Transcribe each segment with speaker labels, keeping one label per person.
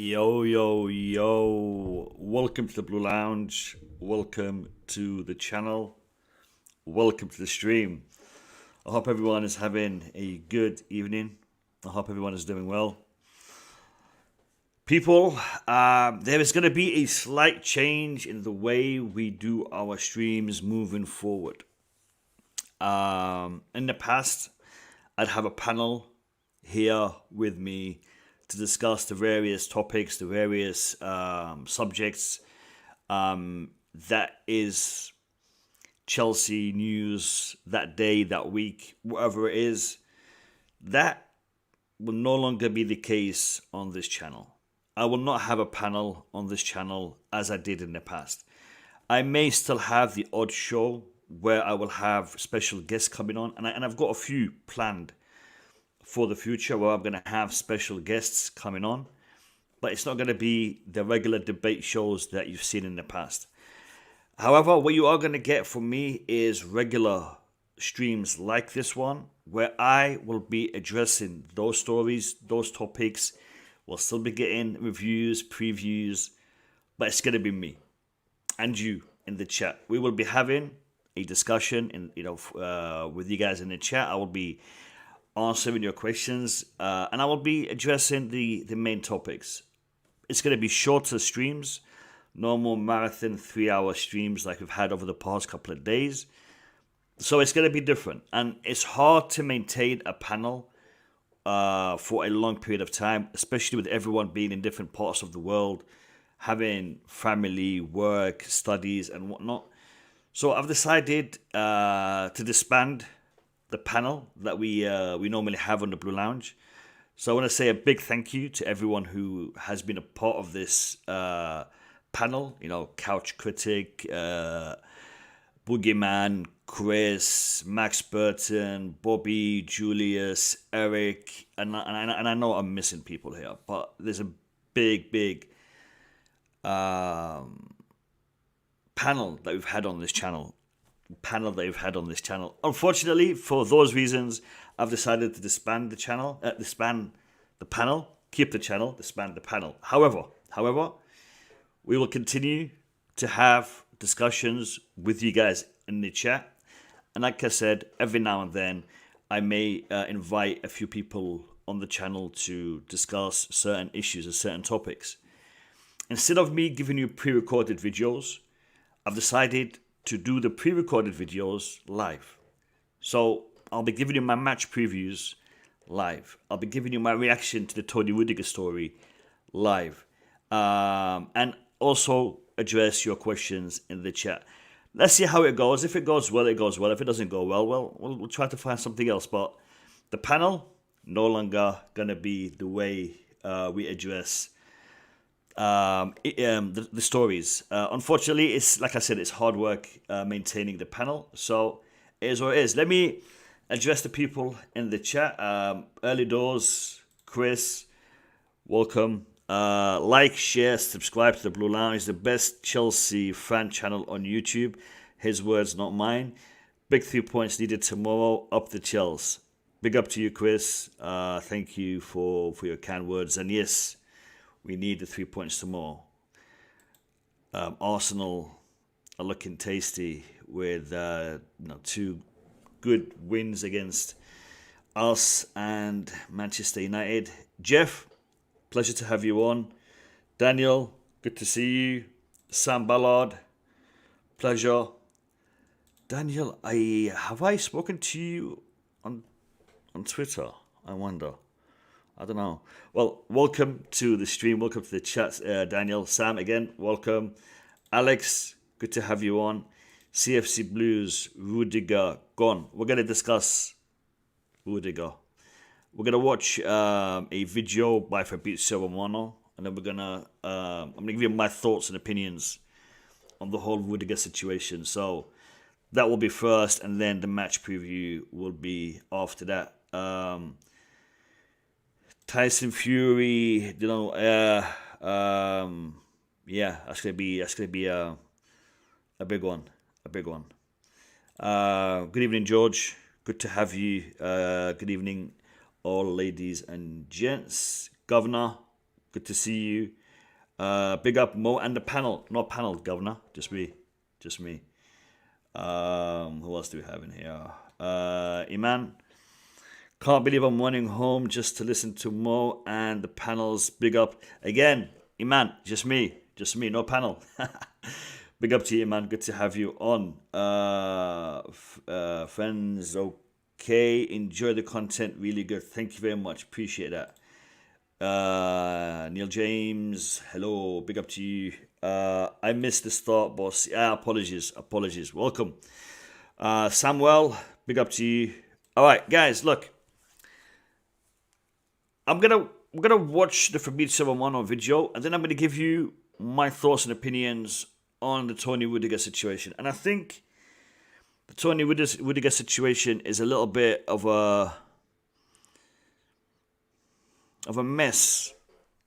Speaker 1: Yo, yo, yo. Welcome to the Blue Lounge. Welcome to the channel. Welcome to the stream. I hope everyone is having a good evening. I hope everyone is doing well. People, there is going to be a slight change in the way we do our streams moving forward. In the past, I'd have a panel here with me to discuss the various topics, the various subjects that is Chelsea news that day, that week, whatever it is. That will no longer be the case on this channel. I will not have a panel on this channel as I did in the past. I may still have the odd show where I will have special guests coming on, and I've got a few planned for the future where I'm going to have special guests coming on, but it's not going to be the regular debate shows that you've seen in the past. However, what you are going to get from me is regular streams like this one, where I will be addressing those stories, those topics. We'll still be getting reviews, previews, but it's going to be me and you in the chat. We will be having a discussion, with you guys in the chat. I will be answering your questions, and I will be addressing the main topics. It's going to be shorter streams, normal marathon 3-hour streams like we've had over the past couple of days. So it's going to be different, and it's hard to maintain a panel for a long period of time, especially with everyone being in different parts of the world, having family, work, studies, and whatnot. So I've decided to disband the panel that we normally have on the Blue Lounge. So I want to say a big thank you to everyone who has been a part of this panel. Couch Critic, Boogeyman, Chris, Max Burton, Bobby, Julius, Eric, and I know I'm missing people here, but there's a big panel that we've had on this channel. Unfortunately, for those reasons, I've decided to disband the channel, disband the panel, keep the channel, disband the panel. However, we will continue to have discussions with you guys in the chat. And like I said, every now and then, I may invite a few people on the channel to discuss certain issues or certain topics. Instead of me giving you pre-recorded videos, I've decided to do the pre-recorded videos live. So I'll be giving you my match previews live. I'll be giving you my reaction to the Tony Rudiger story live. And also address your questions in the chat. Let's see how it goes. If it goes well, it goes well. If it doesn't go well, we'll try to find something else. But the panel, no longer going to be the way we address the stories. Unfortunately, it's like I said, it's hard work maintaining the panel. So it is what it is. Let me address the people in the chat. Early doors, Chris, welcome. Like, share, subscribe to the Blue Lounge, the best Chelsea fan channel on YouTube. His words, not mine. Big 3 points needed tomorrow. Up the Chels. Big up to you, Chris. Thank you for your kind words. And yes, we need the 3 points tomorrow. Arsenal are looking tasty with 2 good wins against us and Manchester United. Jeff, pleasure to have you on. Daniel, good to see you. Sam Ballard, pleasure. Daniel, have I spoken to you on Twitter? I wonder. I don't know. Well, welcome to the stream. Welcome to the chat, Daniel. Sam, again, welcome. Alex, good to have you on. CFC Blues, Rudiger, gone. We're going to discuss Rudiger. We're going to watch a video by Fabrizio Romano, and then I'm going to give you my thoughts and opinions on the whole Rudiger situation. So that will be first, and then the match preview will be after that. Tyson Fury, yeah, that's gonna be a big one. Good evening, George. Good to have you. Good evening, all ladies and gents. Governor, Good to see you. Big up Mo and the panel. Not panel, Governor. Just me. Just me. Who else do we have in here? Iman. Can't believe I'm running home just to listen to Mo and the panels. Big up. Again, Iman. Just me. Just me. No panel. Big up to you, Iman. Good to have you on. Friends, okay. Enjoy the content. Really good. Thank you very much. Appreciate that. Neil James, hello, big up to you. I missed the start, boss. Apologies. Welcome. Samuel, big up to you. All right, guys, look. We're gonna watch the Fabrizio Romano video, and then I'm gonna give you my thoughts and opinions on the Tony Rudiger situation. And I think the Tony Rudiger situation is a little bit of a mess,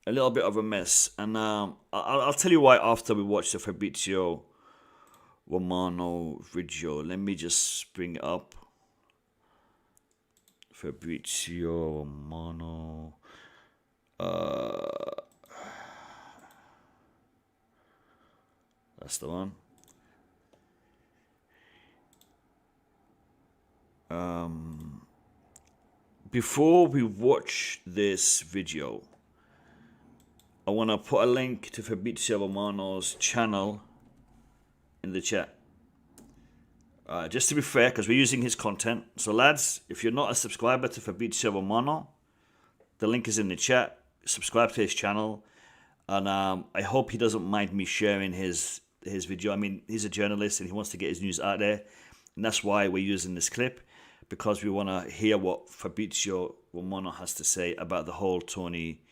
Speaker 1: a little bit of a mess, and I'll tell you why after we watch the Fabrizio Romano video. Let me just bring it up. Fabrizio Romano. That's the one. Before we watch this video, I want to put a link to Fabrizio Romano's channel in the chat. Just to be fair, because we're using his content. So lads, if you're not a subscriber to Fabrizio Romano, the link is in the chat. Subscribe to his channel. And I hope he doesn't mind me sharing his video. I mean, he's a journalist and he wants to get his news out there. And that's why we're using this clip. Because we want to hear what Fabrizio Romano has to say about the whole Tony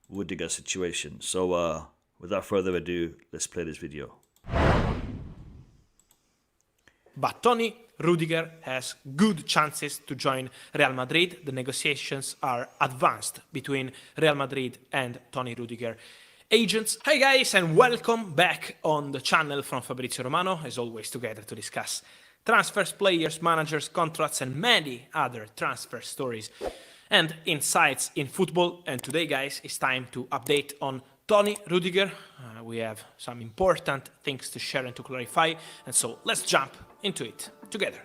Speaker 1: Rudiger situation. So without further ado, let's play this video.
Speaker 2: But Tony Rudiger has good chances to join Real Madrid. The negotiations are advanced between Real Madrid and Tony Rudiger agents. Hi guys, and welcome back on the channel from Fabrizio Romano, as always together to discuss transfers, players, managers, contracts, and many other transfer stories and insights in football. And today, guys, it's time to update on Tony Rudiger. We have some important things to share and to clarify, and so let's jump into it together.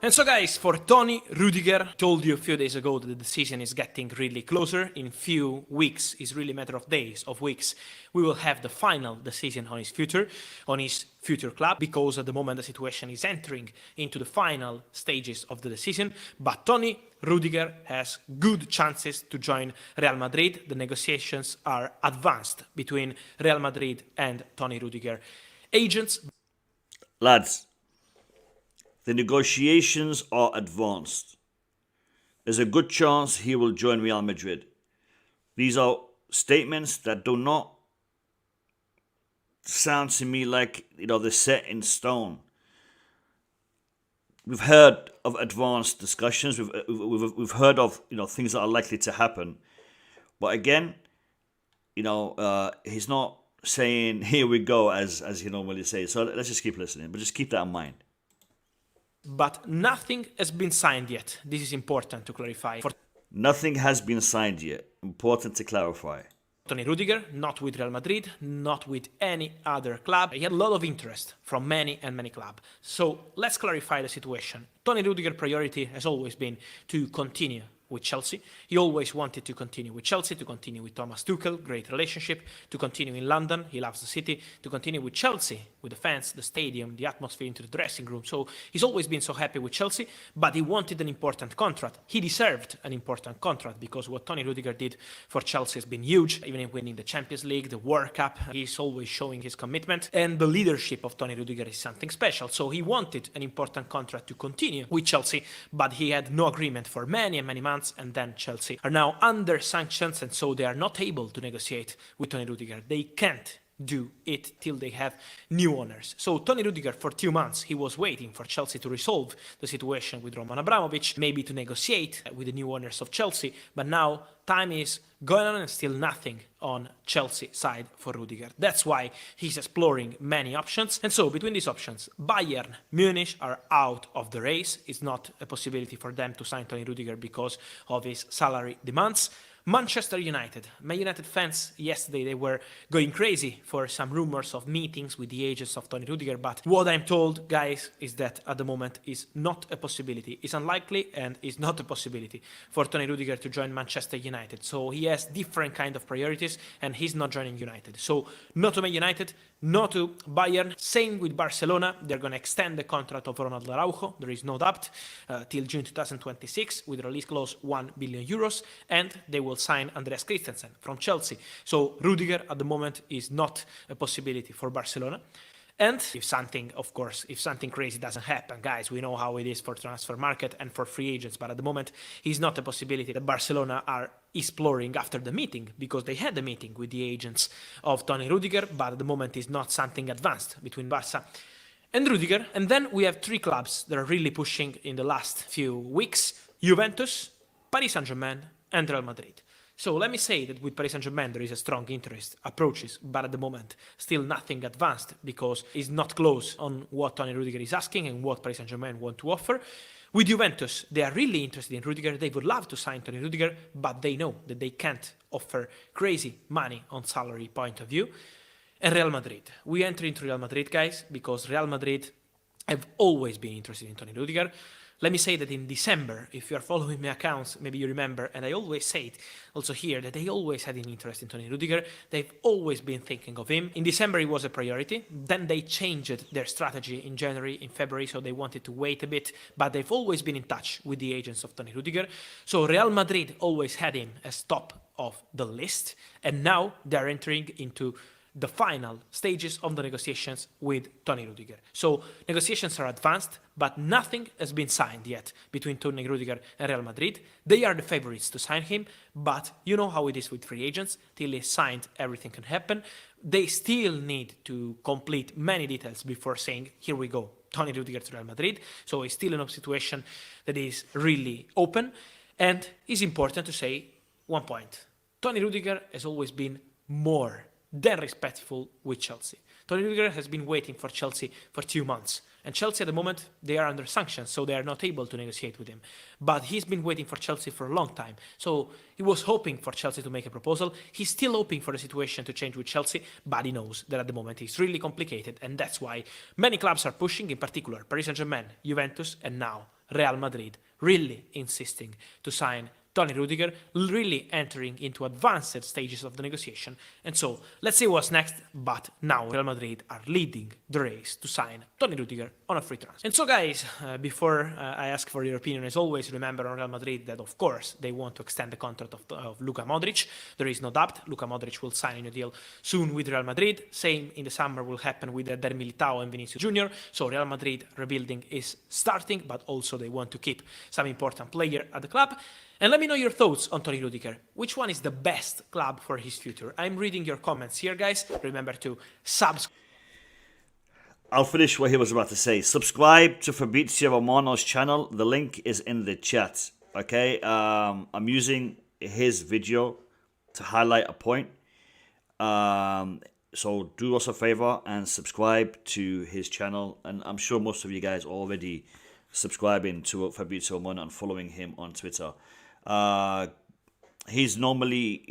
Speaker 2: And so guys, for Tony Rudiger, told you a few days ago that the season is getting really closer. In few weeks, it's really a matter of days, of weeks, we will have the final decision on his future club, because at the moment the situation is entering into the final stages of the decision. But Tony Rudiger has good chances to join Real Madrid. The negotiations are advanced between Real Madrid and Tony Rudiger agents.
Speaker 1: Lads, the negotiations are advanced. There's a good chance he will join Real Madrid. These are statements that do not sound to me like, they're set in stone. We've heard of advanced discussions. We've heard of things that are likely to happen. But again, he's not saying "here we go" as he normally says. So let's just keep listening. But just keep that in mind.
Speaker 2: But nothing has been signed yet. This is important to clarify.
Speaker 1: Nothing has been signed yet. Important to clarify.
Speaker 2: Tony Rudiger, not with Real Madrid, not with any other club. He had a lot of interest from many clubs. So let's clarify the situation. Tony Rudiger's priority has always been to continue with Chelsea. He always wanted to continue with Chelsea, to continue with Thomas Tuchel, great relationship, to continue in London, he loves the city, to continue with Chelsea, with the fans, the stadium, the atmosphere into the dressing room. So he's always been so happy with Chelsea, but he wanted an important contract. He deserved an important contract, because what Tony Rudiger did for Chelsea has been huge, even in winning the Champions League, the World Cup. He's always showing his commitment, and the leadership of Tony Rudiger is something special. So he wanted an important contract to continue with Chelsea, but he had no agreement for many months, and then Chelsea are now under sanctions, and so they are not able to negotiate with Tony Rudiger. They can't do it till they have new owners. So Tony Rudiger, for 2 months, he was waiting for Chelsea to resolve the situation with Roman Abramovich, maybe to negotiate with the new owners of Chelsea, but now time is going on and still nothing on Chelsea side for Rudiger. That's why he's exploring many options. And so between these options, Bayern, Munich are out of the race. It's not a possibility for them to sign Tony Rudiger because of his salary demands. Manchester United. Man United fans, yesterday they were going crazy for some rumors of meetings with the agents of Tony Rudiger, but what I'm told, guys, is that at the moment is not a possibility. It's unlikely and is not a possibility for Tony Rudiger to join Manchester United. So he has different kind of priorities and he's not joining United. So not to Man United, not to Bayern. Same with Barcelona. They're going to extend the contract of Ronald Araujo, there is no doubt, till June 2026 with release clause 1 billion euros, and they will sign Andreas Christensen from Chelsea. So Rudiger at the moment is not a possibility for Barcelona. And if something crazy doesn't happen, guys, we know how it is for transfer market and for free agents, but at the moment, it's not a possibility that Barcelona are exploring after the meeting, because they had a meeting with the agents of Tony Rudiger, but at the moment is not something advanced between Barca and Rudiger. And then we have 3 clubs that are really pushing in the last few weeks: Juventus, Paris Saint-Germain, and Real Madrid. So let me say that with Paris Saint-Germain there is a strong interest, approaches, but at the moment still nothing advanced because it's not close on what Tony Rudiger is asking and what Paris Saint-Germain want to offer. With Juventus, they are really interested in Rudiger. They would love to sign Tony Rudiger, but they know that they can't offer crazy money on salary point of view. And Real Madrid. We enter into Real Madrid, guys, because Real Madrid have always been interested in Tony Rudiger. Let me say that in December, if you are following my accounts, maybe you remember, and I always say it also here, that they always had an interest in Tony Rudiger. They've always been thinking of him. In December, it was a priority. Then they changed their strategy in January, in February, so they wanted to wait a bit, but they've always been in touch with the agents of Tony Rudiger. So Real Madrid always had him as top of the list, and now they're entering into the final stages of the negotiations with Tony Rudiger. So negotiations are advanced, but nothing has been signed yet between Tony Rudiger and Real Madrid. They are the favorites to sign him, but you know how it is with free agents. Till he's signed, everything can happen. They still need to complete many details before saying, here we go, Tony Rudiger to Real Madrid. So it's still in a situation that is really open. And it's important to say one point. Tony Rudiger has always been more than respectful with Chelsea. Tony Rudiger has been waiting for Chelsea for 2 months. And Chelsea at the moment, they are under sanctions, so they are not able to negotiate with him. But he's been waiting for Chelsea for a long time. So he was hoping for Chelsea to make a proposal. He's still hoping for the situation to change with Chelsea, but he knows that at the moment it's really complicated. And that's why many clubs are pushing, in particular Paris Saint-Germain, Juventus, and now Real Madrid, really insisting to sign Tony Rudiger, really entering into advanced stages of the negotiation. And so, let's see what's next, but now Real Madrid are leading the race to sign Tony Rudiger on a free transfer. And so guys, before I ask for your opinion, as always, remember on Real Madrid that of course they want to extend the contract of Luka Modric. There is no doubt, Luka Modric will sign a new deal soon with Real Madrid. Same in the summer will happen with Eder Militao and Vinicius Jr. So Real Madrid rebuilding is starting, but also they want to keep some important player at the club. And let me know your thoughts on Tony Rudiger. Which one is the best club for his future? I'm reading your comments here, guys. Remember to subscribe.
Speaker 1: I'll finish what he was about to say. Subscribe to Fabrizio Romano's channel. The link is in the chat. Okay, I'm using his video to highlight a point. So do us a favor and subscribe to his channel. And I'm sure most of you guys are already subscribing to Fabrizio Romano and following him on Twitter. He's normally,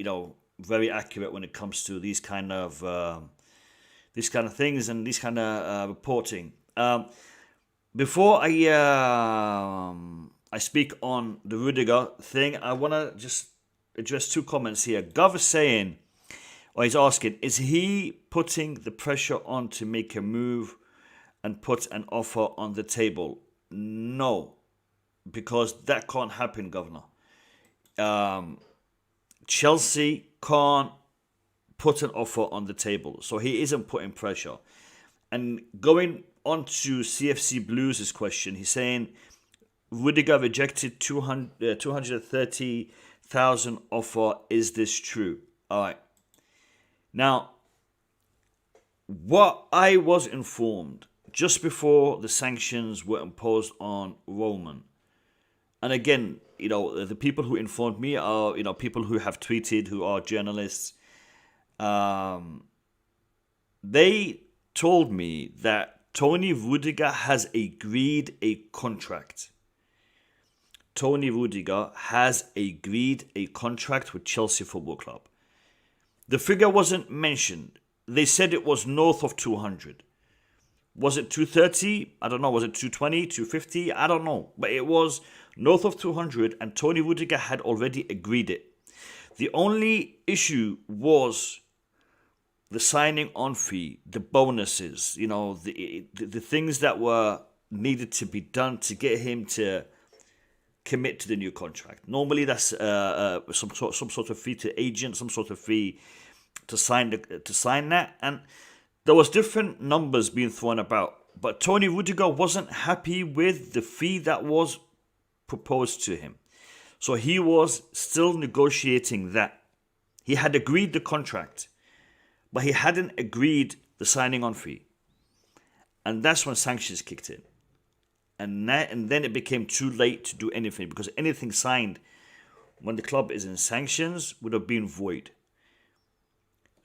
Speaker 1: very accurate when it comes to these kind of things and these kind of reporting. Before I speak on the Rudiger thing, I want to just address 2 comments here. Gov is saying, or he's asking, is he putting the pressure on to make a move and put an offer on the table? No, because that can't happen, Governor. Chelsea can't put an offer on the table, so he isn't putting pressure. And going on to CFC Blues' question, he's saying Rudiger rejected 230,000 offer. Is this true? All right. Now, what I was informed just before the sanctions were imposed on Roman, and again, the people who informed me are, people who have tweeted, who are journalists. They told me that Tony Rudiger has agreed a contract. Tony Rudiger has agreed a contract with Chelsea Football Club. The figure wasn't mentioned. They said it was north of 200. Was it 230? I don't know. Was it 220, 250? I don't know. But it was north of 200, and Tony Rudiger had already agreed it. The only issue was the signing on fee, the bonuses, the things that were needed to be done to get him to commit to the new contract. Normally, that's some sort of fee to agent, some sort of fee to sign that, and there was different numbers being thrown about. But Tony Rudiger wasn't happy with the fee that was proposed to him, so he was still negotiating that. He had agreed the contract, but he hadn't agreed the signing on fee, and that's when sanctions kicked in. And then it became too late to do anything, because anything signed when the club is in sanctions would have been void.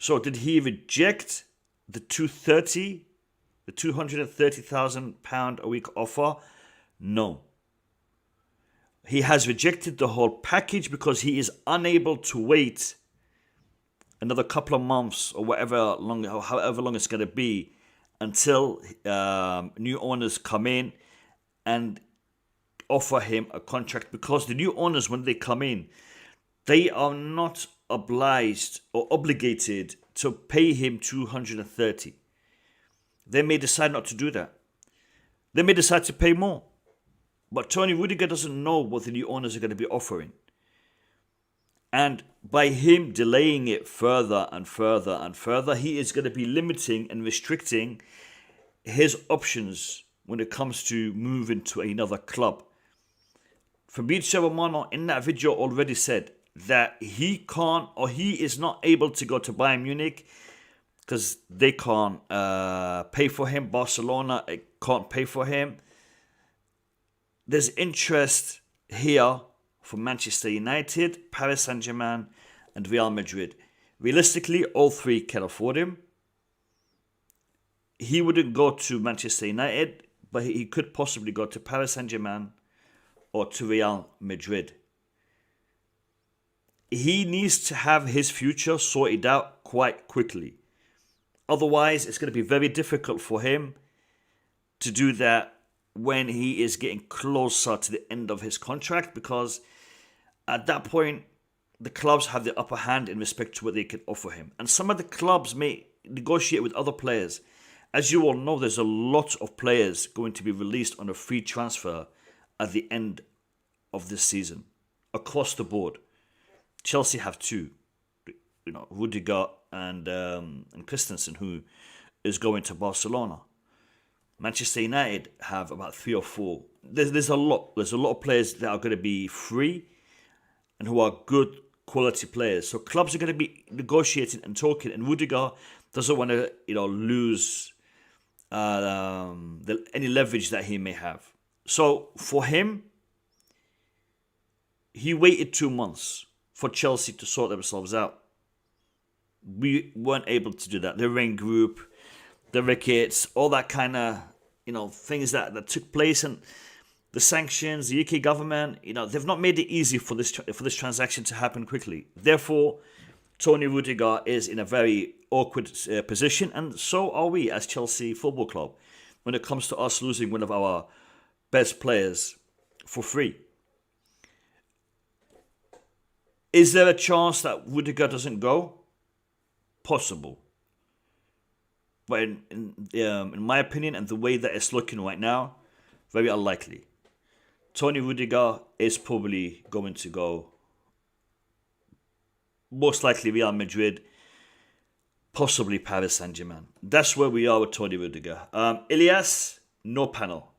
Speaker 1: So did he reject the £230,000 a week offer? No. He has rejected the whole package because he is unable to wait another couple of months or however long it's going to be until new owners come in and offer him a contract, because the new owners, when they come in, they are not obliged or obligated to pay him 230. They may decide not to do that. They may decide to pay more. But Tony Rudiger doesn't know what the new owners are going to be offering. And by him delaying it further and further and further, he is going to be limiting and restricting his options when it comes to moving to another club. Fabrizio Romano in that video already said that he can't, or he is not able to go to Bayern Munich because they can't pay for him. Barcelona can't pay for him. There's interest here for Manchester United, Paris Saint-Germain, and Real Madrid. Realistically, all three can afford him. He wouldn't go to Manchester United, but he could possibly go to Paris Saint-Germain or to Real Madrid. He needs to have his future sorted out quite quickly. Otherwise, it's going to be very difficult for him to do that when he is getting closer to the end of his contract, because at that point, the clubs have the upper hand in respect to what they can offer him. And some of the clubs may negotiate with other players. As you all know, there's a lot of players going to be released on a free transfer at the end of this season, across the board. Chelsea have two, Rudiger and Christensen, who is going to Barcelona. Manchester United have about 3 or 4. There's a lot. There's a lot of players that are going to be free and who are good quality players. So clubs are going to be negotiating and talking, and Rudiger doesn't want to, lose any leverage that he may have. So for him, he waited 2 months for Chelsea to sort themselves out. We weren't able to do that. The Ring Group, the rickets, all that kind of, things that took place, and the sanctions, the UK government, they've not made it easy for this transaction to happen quickly. Therefore, Tony Rudiger is in a very awkward position, and so are we as Chelsea Football Club when it comes to us losing one of our best players for free. Is there a chance that Rudiger doesn't go? Possible. But in my opinion, and the way that it's looking right now, very unlikely. Tony Rudiger is probably going to go, most likely Real Madrid, possibly Paris Saint-Germain. That's where we are with Tony Rudiger. Ilias, no panel.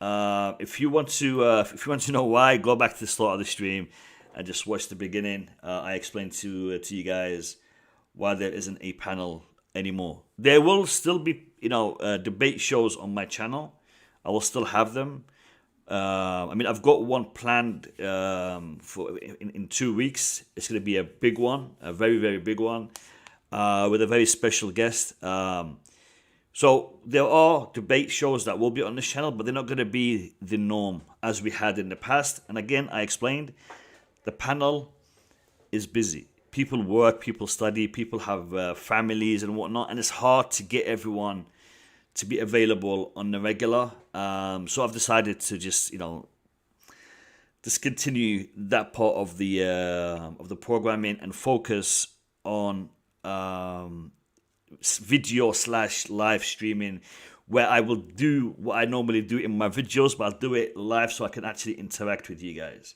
Speaker 1: If you want to know why, go back to the start of the stream and just watch the beginning. I explained to you guys why there isn't a panel anymore. There will still be, debate shows on my channel. I will still have them. I mean, I've got one planned for in 2 weeks. It's going to be a big one, a very, very big one, with a very special guest. So there are debate shows that will be on this channel, but they're not going to be the norm as we had in the past. And again, I explained, the panel is busy. People work, people study, people have families and whatnot, and it's hard to get everyone to be available on the regular. So I've decided to just, discontinue that part of the programming and focus on video / live streaming, where I will do what I normally do in my videos, but I'll do it live so I can actually interact with you guys.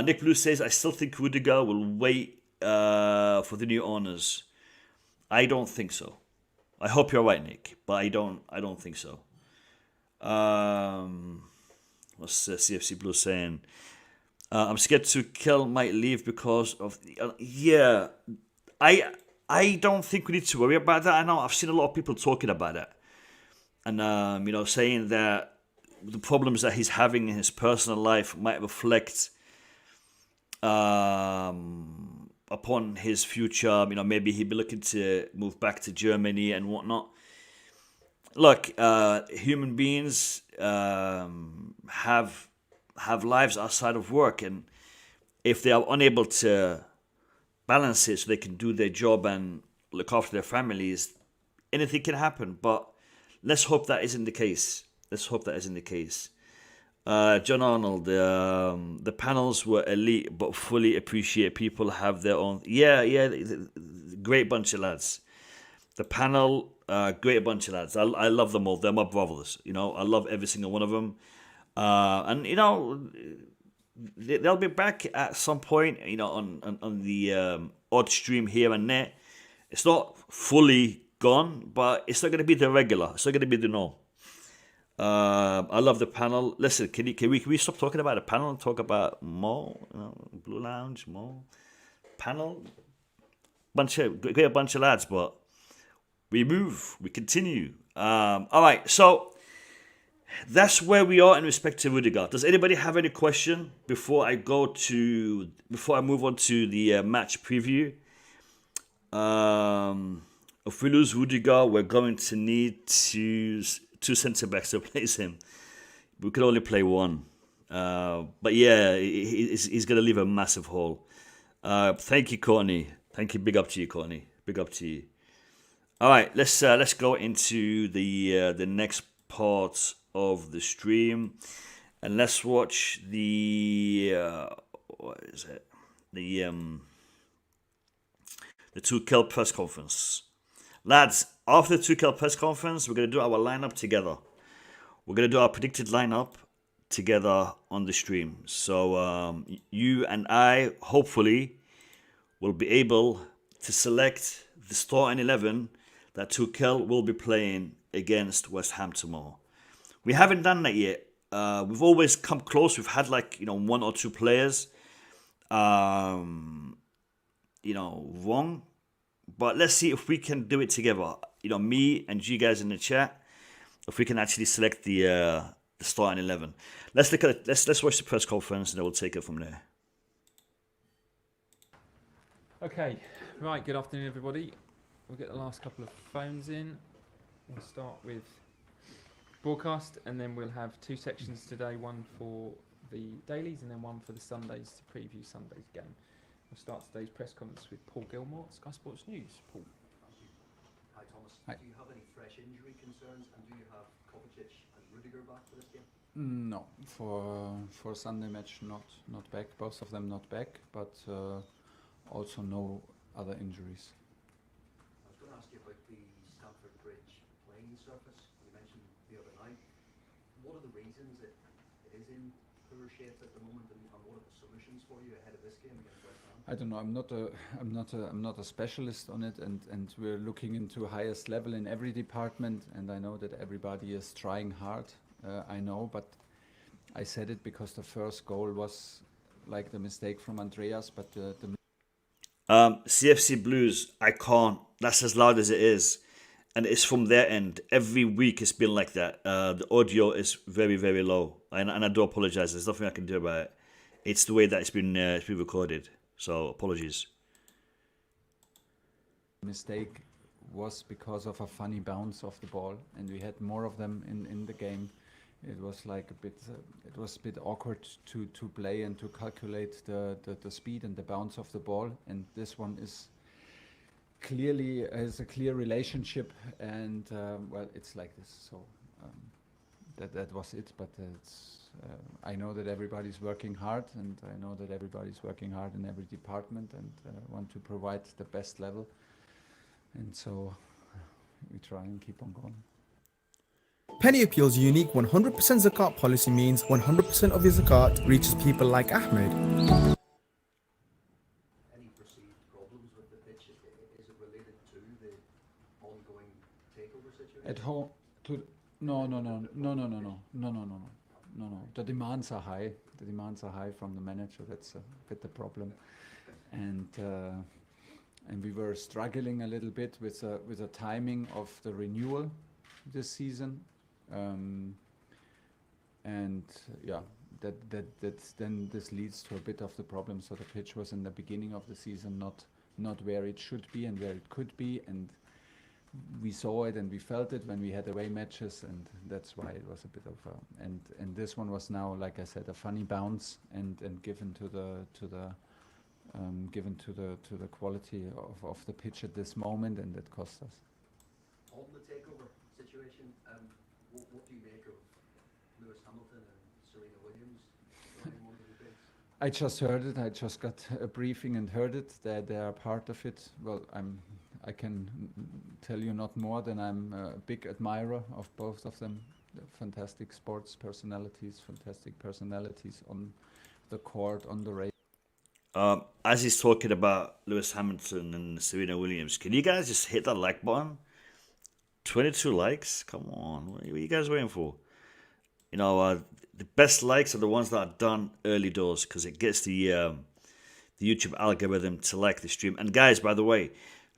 Speaker 1: Nick Blue says, I still think Rudiger will wait for the new owners. I don't think so. I hope you're right, Nick, but I don't think so. What's CFC Blue saying? I'm scared Tuchel might leave because of yeah. I don't think we need to worry about that. I know I've seen a lot of people talking about it, and saying that the problems that he's having in his personal life might reflect upon his future. Maybe he'd be looking to move back to Germany and whatnot. Look, human beings have lives outside of work, and if they are unable to balance it so they can do their job and look after their families, anything can happen. But let's hope that isn't the case. John Arnold, the panels were elite, but fully appreciate people have their own. Yeah, great bunch of lads. The panel, great bunch of lads. I love them all. They're my brothers. I love every single one of them. And they'll be back at some point. On the odd stream here and there. It's not fully gone, but it's not going to be the regular. It's not going to be the norm. I love the panel. Listen, can we stop talking about the panel and talk about more? Blue Lounge, more panel. Great bunch of lads, but we move, we continue. All right, so that's where we are in respect to Rudiger. Does anybody have any question before I move on to the match preview? If we lose Rudiger, we're going to need two centre backs to replace him. We could only play one. But yeah, he's going to leave a massive hole. Thank you, Courtney. Thank you. Big up to you, Courtney. Big up to you. All right, let's go into the next part of the stream, and let's watch the what is it? The Tuchel press conference. Lads, after the Tuchel press conference, we're going to do our lineup together. We're going to do our predicted lineup together on the stream. So you and I, hopefully, will be able to select the starting 11 that Tuchel will be playing against West Ham tomorrow. We haven't done that yet. We've always come close. We've had one or two players, wrong. But let's see if we can do it together. Me and you guys in the chat, if we can actually select the starting 11. Let's look at it. Let's watch the press conference, and then we'll take it from there.
Speaker 3: Okay, right. Good afternoon, everybody. We'll get the last couple of phones in. We'll start with broadcast, and then we'll have two sections today, one for the dailies and then one for the Sundays to preview Sunday's game. We'll start today's press conference with Paul Gilmore, Sky Sports News. Paul.
Speaker 4: Hi, Thomas.
Speaker 3: Hi.
Speaker 4: Do you have any fresh injury concerns, and do you have Kovacic and Rudiger back for this game?
Speaker 5: No, for Sunday match, not back. Both of them not back, but also no other injuries.
Speaker 4: I was going to ask you about the Stamford Bridge playing surface. You mentioned the other night. What are the reasons it is in poor shape at the moment, and what are the solutions for you ahead of this game against West Ham?
Speaker 5: I don't know. I'm not a specialist on it, and we're looking into highest level in every department. And I know that everybody is trying hard. I know, but I said it because the first goal was like the mistake from Andreas, but the
Speaker 1: CFC Blues, I can't. That's as loud as it is. And it's from their end. Every week it's been like that. The audio is very, very low. And I do apologize. There's nothing I can do about it. It's the way that it's been recorded. So apologies.
Speaker 5: Mistake was because of a funny bounce of the ball, and we had more of them in the game. It was like a bit, it was a bit awkward to play and to calculate the speed and the bounce of the ball. And this one is clearly has a clear relationship, and well, it's like this. So that was it. But it's I know that everybody's working hard, and I know that everybody's working hard in every department, and want to provide the best level. And so we try and keep on going.
Speaker 6: Penny Appeal's unique 100% zakat policy means 100% of your zakat reaches people like Ahmed.
Speaker 4: Any perceived problems with the pitch? Is it related to the ongoing takeover situation?
Speaker 5: At home, no. The demands are high. The demands are high from the manager. That's a bit the problem, and we were struggling a little bit with the timing of the renewal this season, and yeah, that's then this leads to a bit of the problem. So the pitch was in the beginning of the season not where it should be and where it could be, and we saw it and we felt it when we had away matches, and that's why it was a bit of a and this one was now, like I said, a funny bounce and given to the quality of the pitch at this moment, and it cost us.
Speaker 4: On the takeover situation, what do you make of Lewis Hamilton and Serena Williams joining one of the bids?
Speaker 5: I just heard it. I just got a briefing and heard it. That they are part of it. Well, I can tell you not more than I'm a big admirer of both of them. They're fantastic sports personalities, fantastic personalities on the court, on the race.
Speaker 1: As he's talking about Lewis Hamilton and Serena Williams, can you guys just hit that like button? 22 likes? Come on. What are you guys waiting for? You know, the best likes are the ones that are done early doors, because it gets the YouTube algorithm to like the stream. And guys, by the way,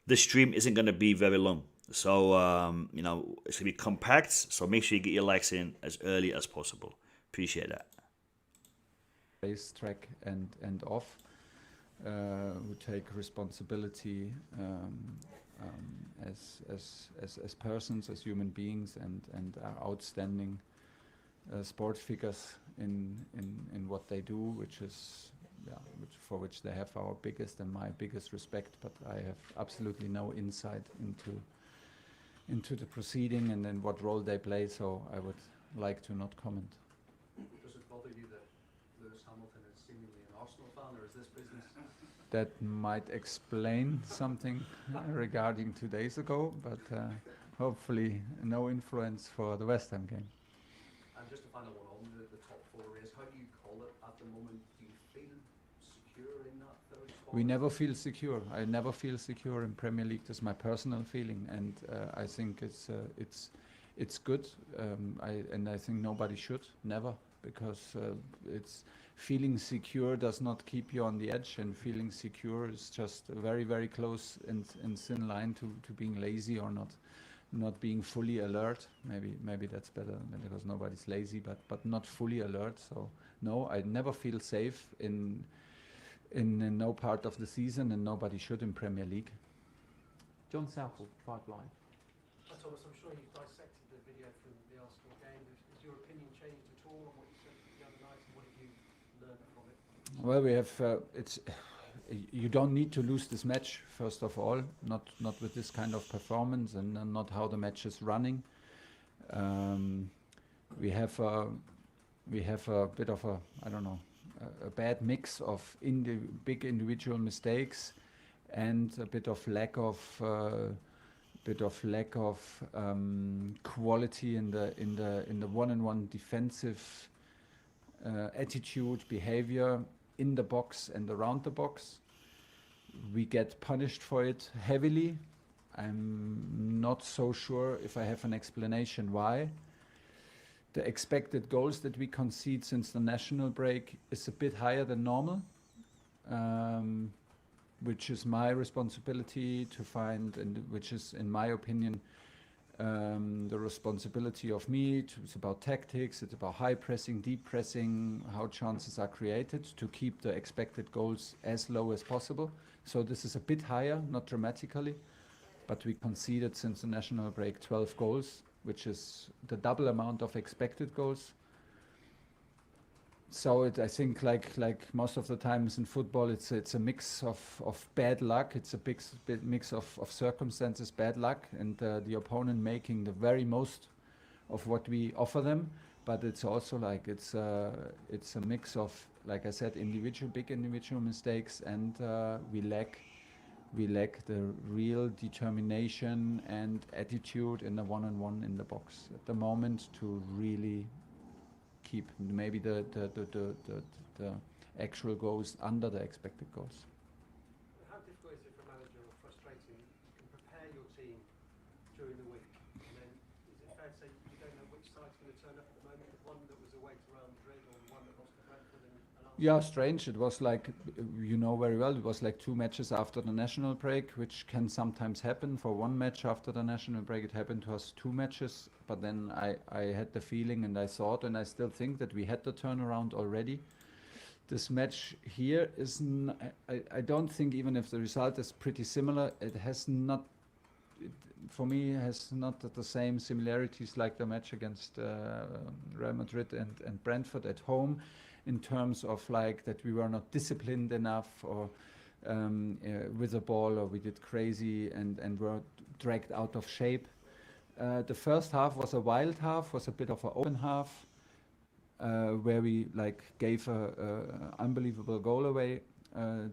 Speaker 1: the stream isn't going to be very long. So, you know, it's going to be compact. So make sure you get your likes in as early as possible. Appreciate that.
Speaker 5: Racetrack and off, who take responsibility as persons, as human beings, and are outstanding sport figures in what they do, which for which they have our biggest and my biggest respect. But I have absolutely no insight into the proceeding and then what role they play, so I would like to not comment.
Speaker 4: Does it bother you that Lewis Hamilton is seemingly an Arsenal fan, or is this business?
Speaker 5: That might explain something regarding 2 days ago, but hopefully no influence for the West Ham game.
Speaker 4: And just a final one on the top four race, how do you call it at the moment? Do you feel secure in that third spot?
Speaker 5: We never feel secure. I never feel secure in Premier League. That's my personal feeling, and I think it's good. I think nobody should, never, because it's feeling secure does not keep you on the edge, and feeling secure is just very, very close and thin line to being lazy or not being fully alert. Maybe that's better, because nobody's lazy, but not fully alert. So no, I never feel safe in no part of the season, and nobody should in Premier League.
Speaker 3: John Southall, 5 Live.
Speaker 7: Thomas, I'm sure you've dissected the video from the Arsenal game. Has your opinion changed at all on what you said the other night, and what have you learned from it?
Speaker 5: Well, we have. You don't need to lose this match, first of all, not with this kind of performance, and not how the match is running. We have a bit of a bad mix of big individual mistakes and a bit of lack of quality in the one-on-one defensive attitude, behavior in the box and around the box. We get punished for it heavily. I'm not so sure if I have an explanation why. The expected goals that we concede since the national break is a bit higher than normal. which is my responsibility to find, and which is, in my opinion, the responsibility of me. It's about tactics, it's about high pressing, deep pressing, how chances are created to keep the expected goals as low as possible. So this is a bit higher, not dramatically, but we conceded since the national break 12 goals, which is the double amount of expected goals. So I think like most of the times in football, it's a mix of bad luck. It's a big mix of circumstances, bad luck, and the opponent making the very most of what we offer them. But it's also like it's a mix of, like I said, big individual mistakes, and we lack the real determination and attitude in the one-on-one in the box at the moment to really keep maybe the actual goals under the expected goals.
Speaker 7: How difficult is it for a manager, or frustrating? You can prepare your team during the week, and then is it fair to say you don't know which side's going to turn up at the moment? The one that was away to Real Madrid, or the one that lost to Brentford and Arsenal?
Speaker 5: Yeah, strange. It was like, you know very well, it was like 2 matches after the national break, which can sometimes happen. For 1 match after the national break, it happened to us 2 matches. But then I had the feeling, and I thought, and I still think, that we had the turnaround already. This match here is, I don't think, even if the result is pretty similar, it has not, for me, has not the same similarities like the match against Real Madrid and Brentford at home, in terms of like that we were not disciplined enough, or with the ball, or we did crazy and were dragged out of shape. The first half was a wild half, was a bit of an open half, where we like gave a unbelievable goal away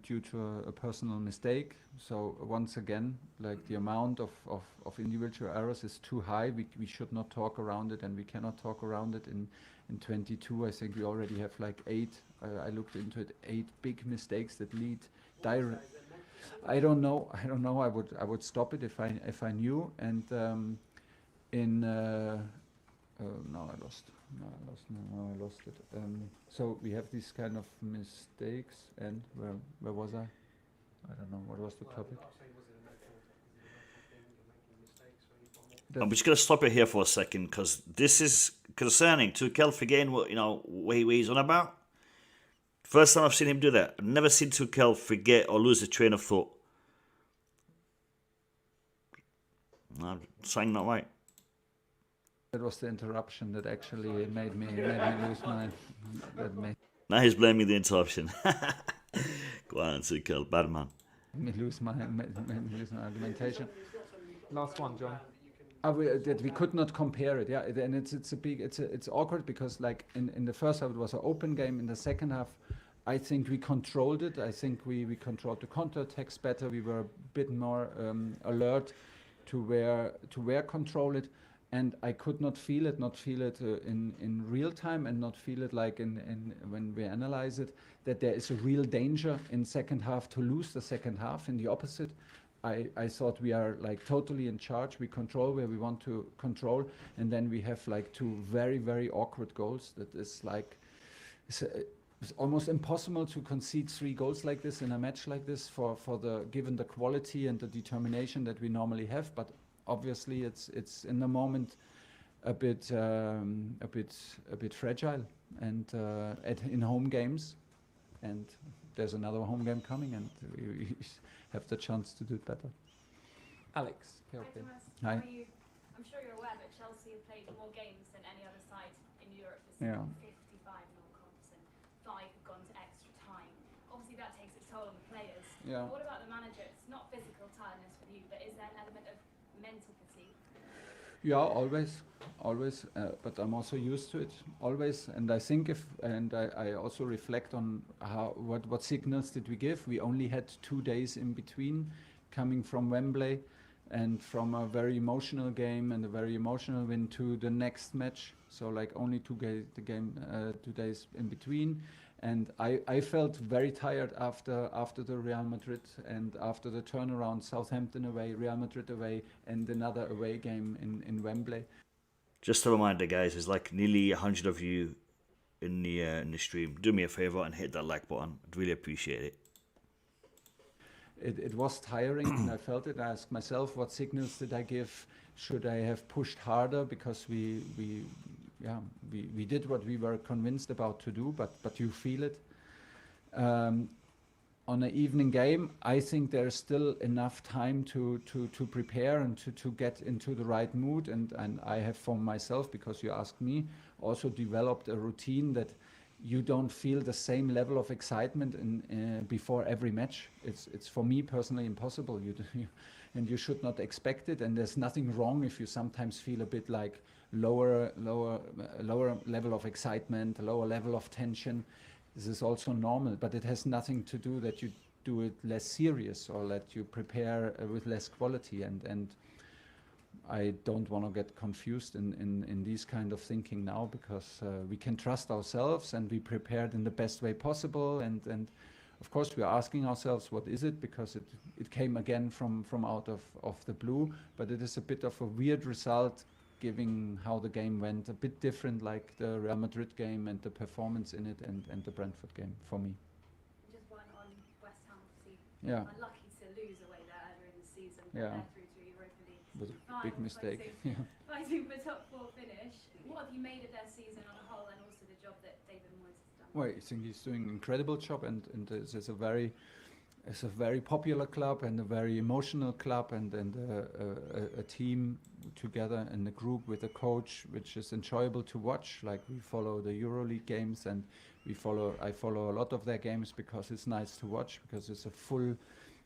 Speaker 5: due to a personal mistake. So once again, like the amount of individual errors is too high. We should not talk around it, and we cannot talk around it. In 22, I think we already have like 8. I looked into it, 8 big mistakes that lead direct. I don't know. I would stop it if I knew. And now I lost it. So we have these kind of mistakes, and where was I? I don't know. What was the topic?
Speaker 1: I'm just going to stop it here for a second, because this is concerning. Tuchel forgetting what he's on about. First time I've seen him do that. I've never seen Tuchel forget or lose a train of thought. I'm saying not right.
Speaker 5: That was the interruption that actually made me lose my.
Speaker 1: Now he's blaming the interruption. Go on, Tuchel, bad man.
Speaker 5: Me lose my argumentation.
Speaker 3: Last one, John.
Speaker 5: That we could not compare it, yeah, and it's awkward, because like in the first half it was an open game. In the second half, I think we controlled it. I think we controlled the counter-attacks better. We were a bit more alert to where control it, and I could not feel it in real time, and not feel it like in when we analyze it, that there is a real danger in second half to lose the second half. In the opposite, I thought we are like totally in charge. We control where we want to control, and then we have like 2 very, very awkward goals. That is like, it's almost impossible to concede 3 goals like this in a match like this given the quality and the determination that we normally have. But obviously, it's in the moment a bit fragile, and in home games, and there's another home game coming, and we have the chance to do it better.
Speaker 3: Alex,
Speaker 8: Hi,
Speaker 3: Kelvin.
Speaker 8: Thomas.
Speaker 5: Hi.
Speaker 8: How are you? I'm sure you're aware that Chelsea have played more games than any other side in Europe this
Speaker 5: Yeah.
Speaker 8: season. 55 non-comps, and 5 have gone to extra time. Obviously, that takes its toll on the players.
Speaker 5: Yeah.
Speaker 8: What about the manager? It's not physical tiredness with you, but is there an element of mental fatigue?
Speaker 5: Yeah, always, but I'm also used to it, always. And I think I also reflect on what signals did we give. We only had 2 days in between, coming from Wembley, and from a very emotional game and a very emotional win to the next match. So like only 2 days in between. And I felt very tired after the Real Madrid, and after the turnaround, Southampton away, Real Madrid away, and another away game in Wembley.
Speaker 1: Just a reminder, guys, there's like nearly 100 of you in the stream. Do me a favor and hit that like button. I'd really appreciate it.
Speaker 5: it was tiring, and I felt it. I asked myself, what signals did I give? Should I have pushed harder? Because we did what we were convinced about to do, but you feel it. On an evening game, I think there's still enough time to prepare and to get into the right mood. And I have for myself, because you asked me, also developed a routine that you don't feel the same level of excitement before every match. It's for me personally impossible. And you should not expect it. And there's nothing wrong if you sometimes feel a bit like lower level of excitement, a lower level of tension. This is also normal, but it has nothing to do that you do it less serious or that you prepare with less quality. And I don't want to get confused in these kind of thinking now, because we can trust ourselves and we prepared in the best way possible. And of course we are asking ourselves, what is it? Because it came again from out of the blue, but it is a bit of a weird result, given how the game went, a bit different like the Real Madrid game and the performance in it and the Brentford game for me.
Speaker 8: Just one on West Ham, obviously.
Speaker 5: Yeah.
Speaker 8: Unlucky to lose away there earlier in the season, but
Speaker 5: Yeah.
Speaker 8: they're through to Europa League.
Speaker 5: It was a
Speaker 8: Final,
Speaker 5: big mistake. Yeah.
Speaker 8: Fighting for top 4 finish. What have you made of their season on a whole, and also the job that David Moyes has done?
Speaker 5: Well, I think he's doing an incredible job, and it's a very popular club and a very emotional club, and a team together and a group with a coach which is enjoyable to watch. Like, we follow the EuroLeague games, and I follow a lot of their games because it's nice to watch, because it's a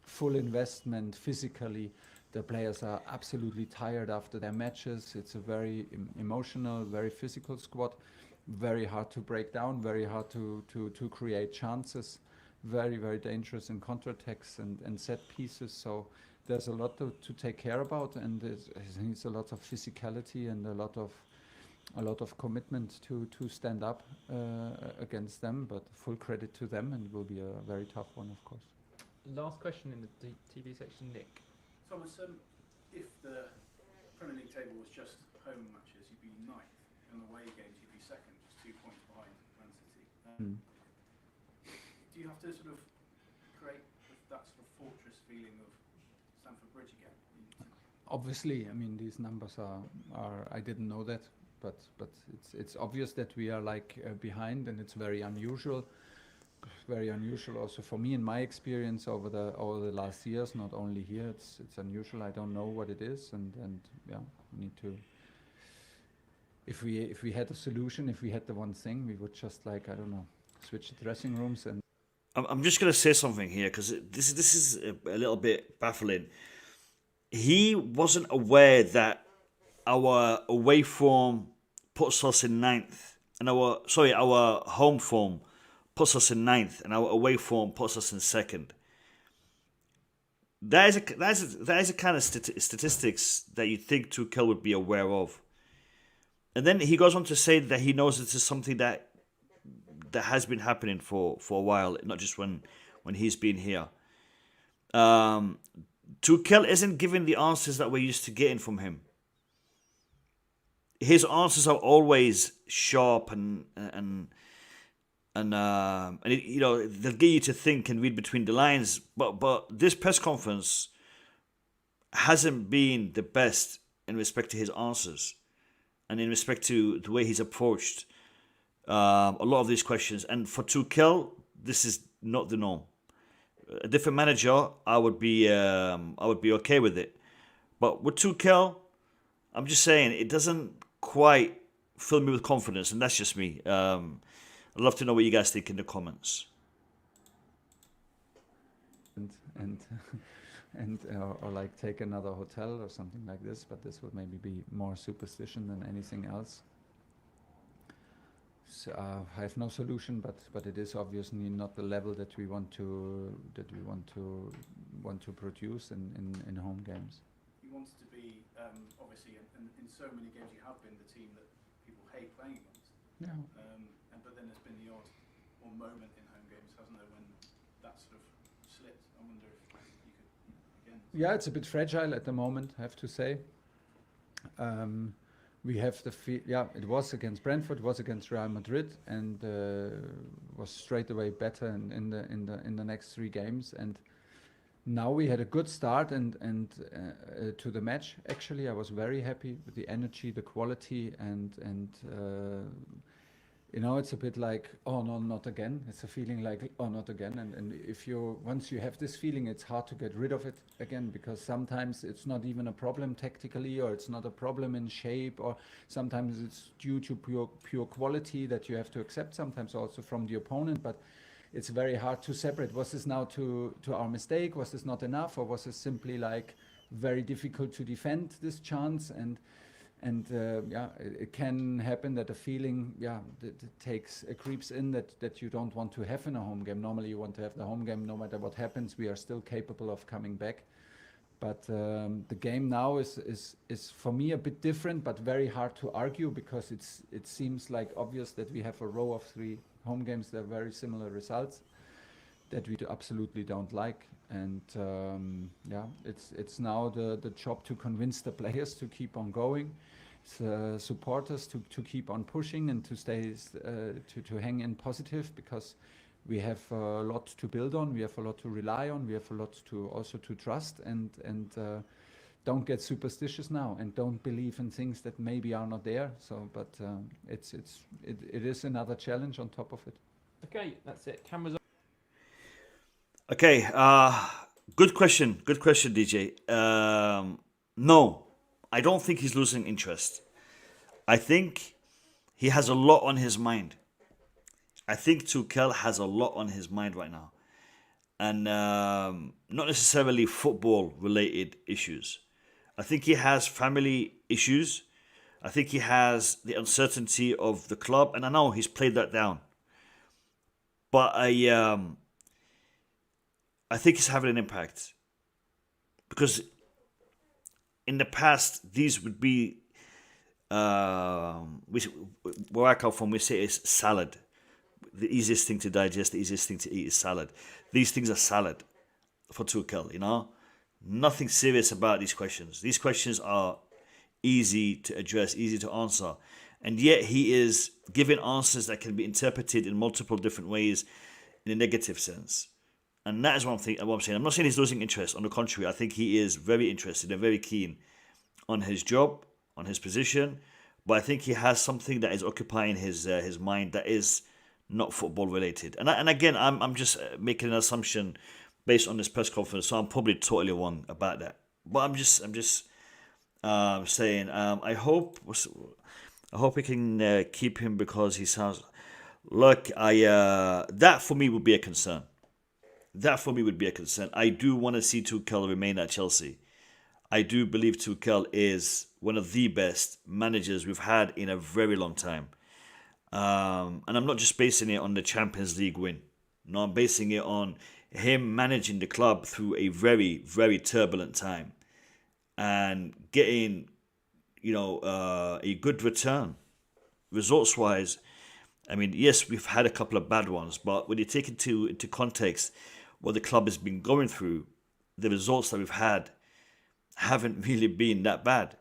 Speaker 5: full investment physically. The players are absolutely tired after their matches. It's a very emotional, very physical squad, very hard to break down, very hard to create chances, very, very dangerous in counterattacks and set pieces. So there's a lot to take care about, and I think it's a lot of physicality and a lot of commitment to stand up against them. But full credit to them, and it will be a very tough one, of course.
Speaker 3: Last question in the TV section, Nick.
Speaker 9: Thomas, if the Premier League table was just home matches, you'd be ninth. In away games, you'd be second, just 2 points behind Man City. Do you have to sort of create that sort of fortress feeling of Stamford Bridge again?
Speaker 5: Obviously, I mean, these numbers are I didn't know that, but it's obvious that we are behind, and it's very unusual. Very unusual also for me in my experience over the last years, not only here. It's unusual. I don't know what it is, and yeah, we need to. If we had a solution, if we had the one thing, we would just I don't know, switch the dressing rooms. And
Speaker 1: I'm just gonna say something here, because this is a little bit baffling. He wasn't aware that our away form puts us in ninth, and our home form puts us in ninth, and our away form puts us in second. That is a kind of statistics that you think Tuchel would be aware of. And then he goes on to say that he knows this is something that has been happening for a while, not just when he's been here. Tuchel isn't giving the answers that we're used to getting from him. His answers are always sharp and they'll get you to think and read between the lines. But this press conference hasn't been the best in respect to his answers and in respect to the way he's approached a lot of these questions. And for Tuchel, this is not the norm. A different manager, I would be okay with it. But with Tuchel, I'm just saying it doesn't quite fill me with confidence, and that's just me. I'd love to know what you guys think in the comments.
Speaker 5: Or take another hotel or something like this, but this would maybe be more superstition than anything else. So, I have no solution, but it is obviously not the level that we want to produce in home games.
Speaker 9: You wanted to be obviously in so many games you have been the team that people hate playing against.
Speaker 5: Yeah.
Speaker 9: But then there's been the odd moment in home games, hasn't there, when that sort of slipped? I wonder if you could again.
Speaker 5: Yeah, it's a bit fragile at the moment, I have to say. We have it was against Brentford, it was against Real Madrid, and was straight away better in the next 3 games. And now we had a good start and to the match. Actually, I was very happy with the energy, the quality, and you know, it's a bit like, oh no, not again. It's a feeling like, oh, not again. And if you once you have this feeling, it's hard to get rid of it again, because sometimes it's not even a problem tactically, or it's not a problem in shape, or sometimes it's due to pure quality that you have to accept. Sometimes also from the opponent, but it's very hard to separate. Was this now to our mistake? Was this not enough, or was this simply like very difficult to defend this chance? And yeah, it can happen that a feeling, yeah, that takes creeps in that you don't want to have in a home game. Normally, you want to have the home game no matter what happens. We are still capable of coming back. But the game now is for me a bit different, but very hard to argue, because it seems like obvious that we have a row of 3 home games that are very similar results that we absolutely don't like. And yeah, it's now the job to convince the players to keep on going, supporters to keep on pushing and to stay to hang in positive, because we have a lot to build on, we have a lot to rely on, we have a lot to also to trust, and don't get superstitious now, and don't believe in things that maybe are not there. So, but it is another challenge on top of it.
Speaker 3: Okay, that's it. Cameras.
Speaker 1: Okay, good question, DJ. No, I don't think he's losing interest. I think he has a lot on his mind. I think Tuchel has a lot on his mind right now. And not necessarily football-related issues. I think he has family issues. I think he has the uncertainty of the club. And I know he's played that down. But I think it's having an impact. Because in the past, these would be, where I come from, we say it's salad. The easiest thing to digest, the easiest thing to eat is salad. These things are salad for Tuchel, you know? Nothing serious about these questions. These questions are easy to address, easy to answer. And yet he is giving answers that can be interpreted in multiple different ways in a negative sense. And that is what I'm saying. I'm not saying he's losing interest. On the contrary, I think he is very interested and very keen on his job, on his position. But I think he has something that is occupying his mind that is not football related. And again, I'm just making an assumption based on this press conference, so I'm probably totally wrong about that. But I'm just saying I hope we can keep him, because he sounds. Look, that for me would be a concern. I do want to see Tuchel remain at Chelsea. I do believe Tuchel is one of the best managers we've had in a very long time. And I'm not just basing it on the Champions League win. No, I'm basing it on him managing the club through a very, very turbulent time and getting, a good return. Results-wise, I mean, yes, we've had a couple of bad ones, but when you take into context what the club has been going through, the results that we've had haven't really been that bad.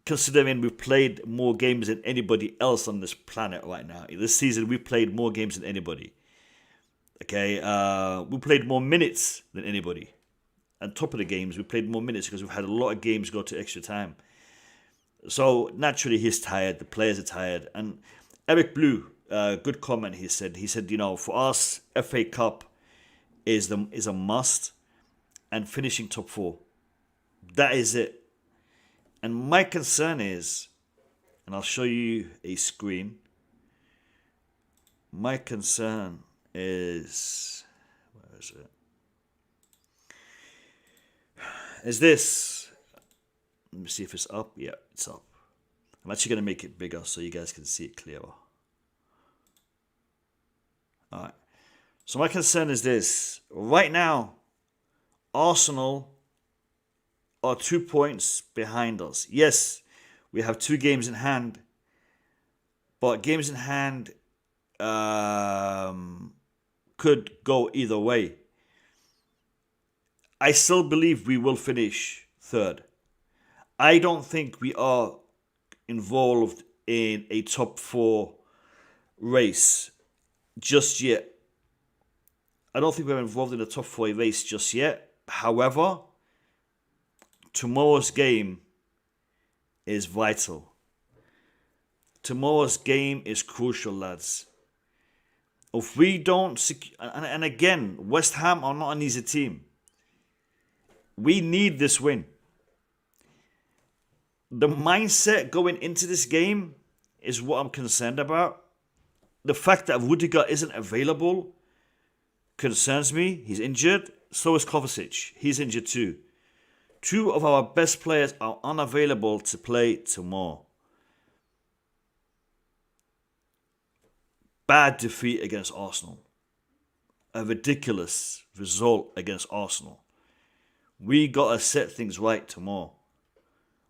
Speaker 1: Considering we've played more games than anybody else on this planet right now. This season, we've played more games than anybody. Okay, we played more minutes than anybody. On top of the games, we played more minutes because we've had a lot of games go to extra time. So naturally, he's tired. The players are tired. And Eric Blue, good comment. He said, for us, FA Cup is a must, and finishing top 4. That is it. And my concern is, and I'll show you a screen. My concern is, where is it? Is this? Let me see if it's up. Yeah, it's up. I'm actually going to make it bigger so you guys can see it clearer. Alright. So my concern is this. Right now, Arsenal are 2 points behind us. Yes, we have 2 games in hand. But games in hand could go either way. I still believe we will finish 3rd. I don't think we are involved in a top 4 race just yet. I don't think we're involved in a top 4 race just yet. However, tomorrow's game is vital. Tomorrow's game is crucial, lads. If we don't and again, West Ham are not an easy team. We need this win. The mindset going into this game is what I'm concerned about. The fact that Rudiger isn't available concerns me. He's injured. So is Kovacic. He's injured too. Two of our best players are unavailable to play tomorrow. Bad defeat against Arsenal. A ridiculous result against Arsenal. We got to set things right tomorrow.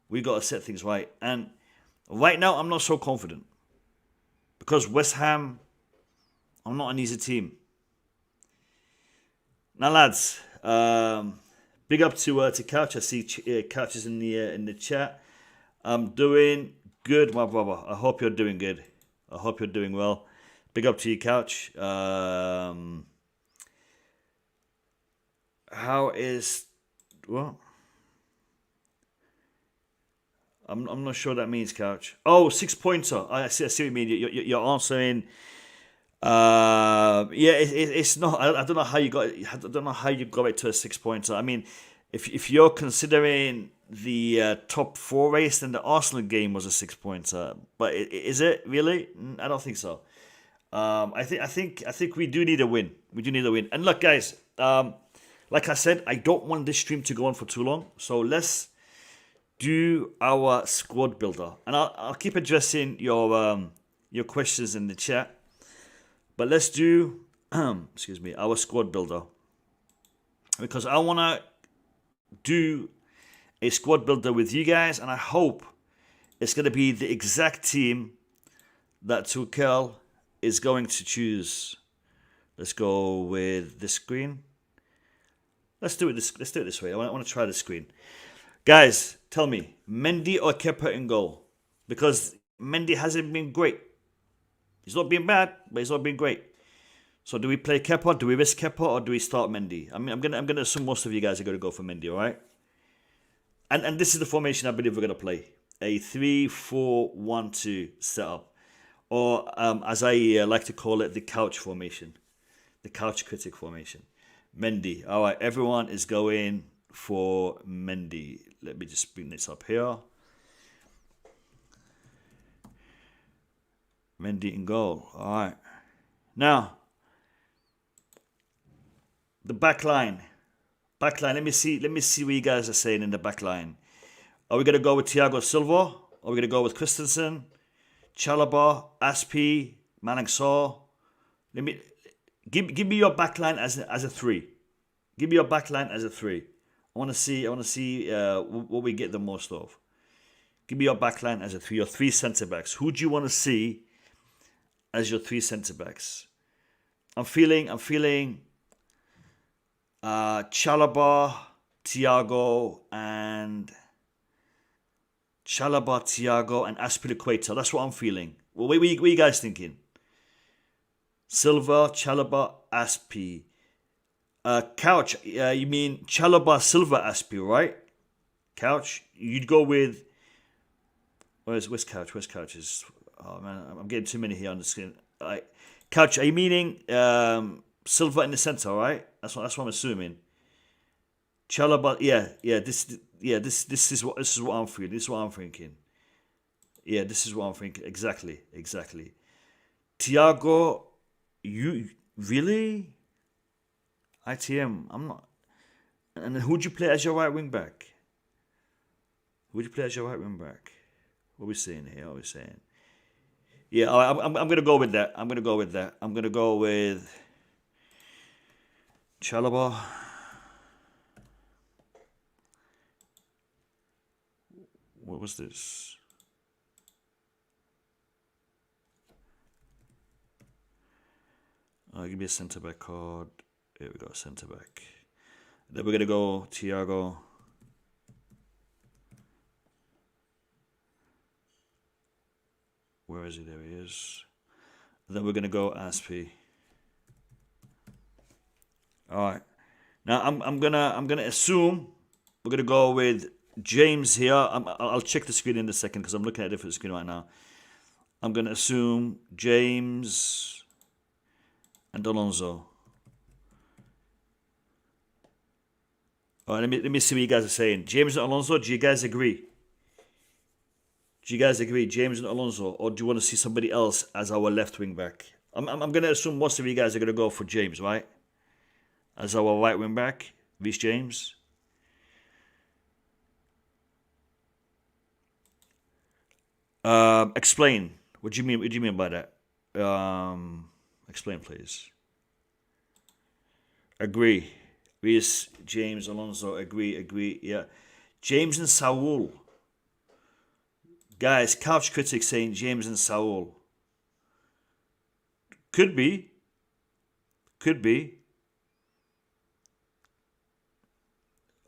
Speaker 1: We got to set things right. And right now, I'm not so confident. Because West Ham are not an easy team. Now, lads, big up to Couch. I see Couch is in the chat. I'm doing good, my brother. I hope you're doing good. I hope you're doing well. Big up to you, Couch. How is what? I'm not sure what that means, Couch. Oh, 6-pointer. I see what you mean. You're answering. Yeah, it's not. I don't know how you got. I don't know how you got it to a 6-pointer. I mean, if you're considering the top 4 race, then the Arsenal game was a 6-pointer. But is it really? I don't think so. I think we do need a win. We do need a win. And look, guys. Like I said, I don't want this stream to go on for too long. So let's do our squad builder, and I'll keep addressing your questions in the chat. But let's do excuse me, our squad builder, because I want to do a squad builder with you guys, and I hope it's going to be the exact team that Tuchel is going to choose. Let's go with this screen. Let's do it this way. I want to try the screen. Guys, tell me, Mendy or Kepa in goal? Because Mendy hasn't been great. He's not been bad, but he's not been great. So do we play Kepa? Do we risk Kepa, or do we start Mendy? I mean, I'm gonna assume most of you guys are gonna go for Mendy, all right? And this is the formation I believe we're gonna play: a 3-4-1-2 setup, or as I like to call it, the couch formation, the couch critic formation. Mendy. All right, everyone is going for Mendy. Let me just bring this up here. Mendy in goal. All right. Now, the back line. Back line. Let me see what you guys are saying in the back line. Are we going to go with Thiago Silva? Are we going to go with Christensen, Chalobah, Aspi, Malang Let me give me your back line as a 3. Give me your back line as a 3. I want to see what we get the most of. Give me your back line as a 3. Your 3 centre backs. Who do you want to see as your 3 centre backs? I'm feeling Chalobah, Thiago, and Aspilicueta. That's what I'm feeling. What are you guys thinking? Silva, Chalobah, Aspi. Couch, you mean Chalobah, Silva, Aspi, right? Couch, you'd go with... Where's Couch? Where's Couch? Oh man, I'm getting too many here on the screen. Couch, are you meaning Silva in the centre, right? That's what I'm assuming. Chalobah, this is what I'm feeling. This is what I'm thinking. Yeah, this is what I'm thinking. Exactly. Thiago, you really? ITM, I'm not. And then who'd you play as your right wing back? What are we saying here? Yeah, I'm gonna go with that. I'm gonna go with Chalobah. What was this? Give me a centre back card. Here we go, centre back. Then we're gonna go Thiago. Where is he? There he is. Then we're gonna go Aspi. All right. Now I'm gonna assume we're gonna go with James here. I'll check the screen in a second because I'm looking at a different screen right now. I'm gonna assume James and Alonso. All right, let me see what you guys are saying. James and Alonso, do you guys agree? Do you guys agree, James and Alonso, or do you want to see somebody else as our left wing back? I'm gonna assume most of you guys are gonna go for James, right? As our right wing back, Reece James. Explain. What do you mean? What do you mean by that? Explain, please. Agree. Reece, James, Alonso. Agree. Yeah. James and Saul. Guys, couch critics saying James and Saul. Could be.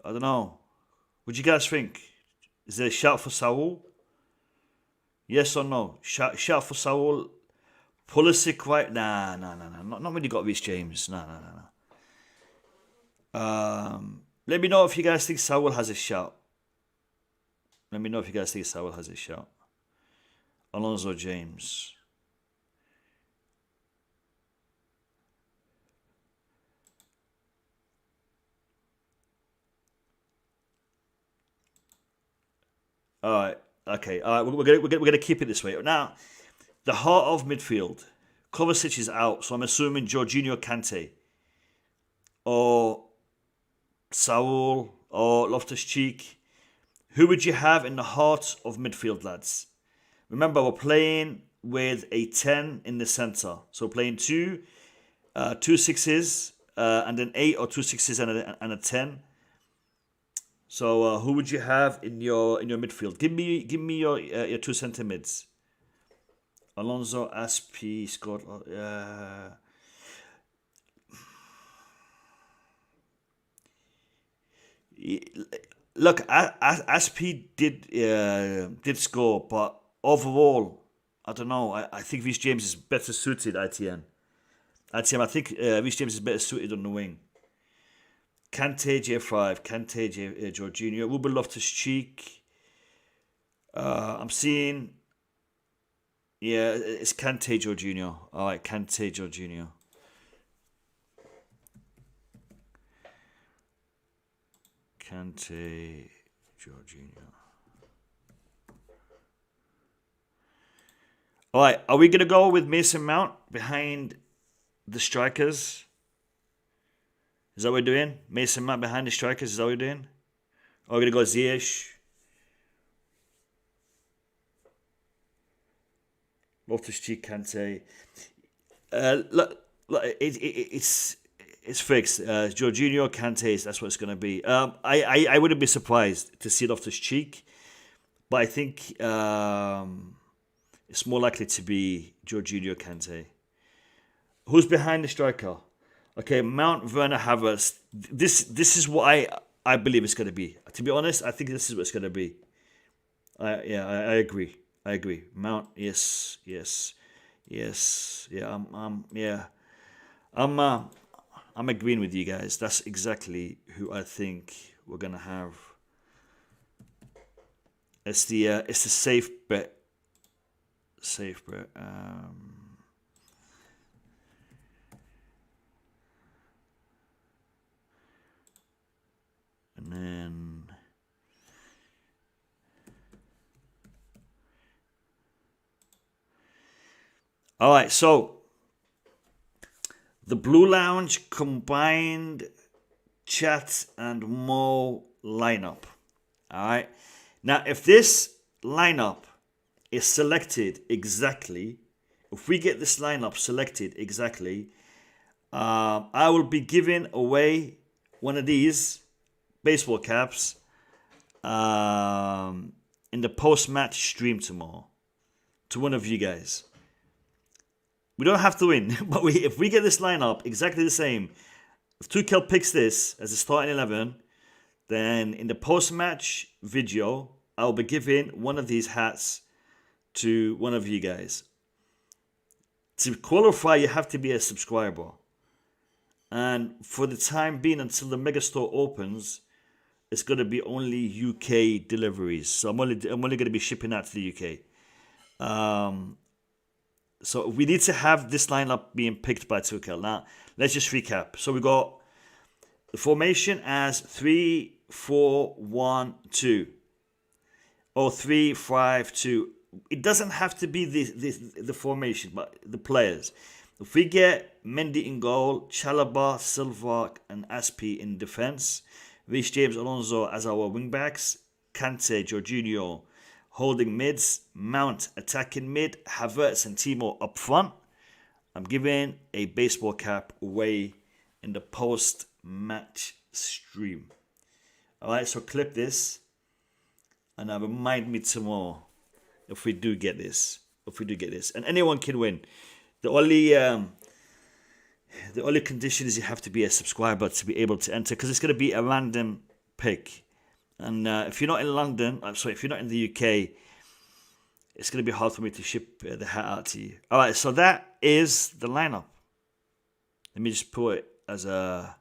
Speaker 1: I don't know. What do you guys think? Is there a shout for Saul? Yes or no? Shout for Saul. Pulisic, right? Nah. Not when you got Reece James. Nah. Let me know if you guys think Saul has a shout. Alonso, James. All right. Okay. All right. We're gonna keep it this way. Now, the heart of midfield. Kovacic is out, so I'm assuming Jorginho, Kante, or Saul, or Loftus-Cheek. Who would you have in the heart of midfield, lads? Remember, we're playing with a 10 in the center, so playing two sixes, and an 8 or 2 6s and a 10. So who would you have in your midfield? Give me your two centre mids. Alonso, Aspi, Scott. Look, Aspi did score, but overall, I don't know. I think Reece James is better suited. ITM. I think Reece James is better suited on the wing. Kante, J5, Jorginho, Ruben Loftus-Cheek. I'm seeing, yeah, it's Kante, Jorginho. All right, Kante, Jorginho. Kante, Jorginho. All right, are we going to go with Mason Mount behind the strikers? Is that what we're doing? Mason Mount behind the strikers, is that what we're doing? Or are we going to go Ziyech? Loftus-Cheek, Kante. Look, it's fixed. Jorginho, Kante, that's what it's going to be. I wouldn't be surprised to see Loftus-Cheek, but I think it's more likely to be Jorginho, Kante. Who's behind the striker? Okay, Mount, Werner, Havertz. This is what I believe it's going to be. To be honest, I think this is what it's going to be. I agree. Mount, yes. Yeah, I'm agreeing with you guys. That's exactly who I think we're gonna have. It's the safe bet. And then all right, so the Blue Lounge combined chat and Mo lineup. All right, now if this lineup is selected exactly, if we get this lineup selected exactly, I will be giving away one of these baseball caps in the post-match stream tomorrow to one of you guys. We don't have to win, but if we get this lineup exactly the same, if Tuchel picks this as a starting 11, then in the post-match video, I'll be giving one of these hats to one of you guys. To qualify, you have to be a subscriber. And for the time being, until the mega store opens, it's going to be only UK deliveries. So I'm only going to be shipping out to the UK. So we need to have this lineup being picked by Tuchel. Now, let's just recap. So we got the formation as 3-4-1-2 or 3-5-2. It doesn't have to be the formation, but the players. If we get Mendy in goal, Chalobah, Silva, and Aspi in defence, Reece James, Alonso as our wingbacks, Kante, Jorginho holding mids, Mount attacking mid, Havertz and Timo up front, I'm giving a baseball cap away in the post-match stream. Alright, so clip this and remind me tomorrow if we do get this. And anyone can win. The only condition is you have to be a subscriber to be able to enter, because it's going to be a random pick. And if you're not in London, if you're not in the UK, it's going to be hard for me to ship the hat out to you. All right, so that is the lineup. Let me just put it as a...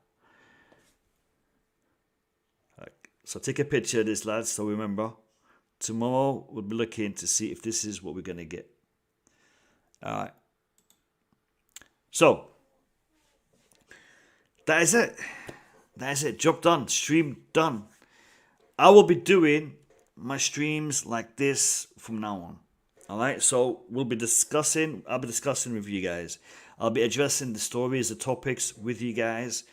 Speaker 1: So take a picture of this, lads, so remember. Tomorrow we'll be looking to see if this is what we're going to get. All right. So, that is it. Job done. Stream done. I will be doing my streams like this from now on. Alright, so I'll be discussing with you guys. I'll be addressing the stories, the topics with you guys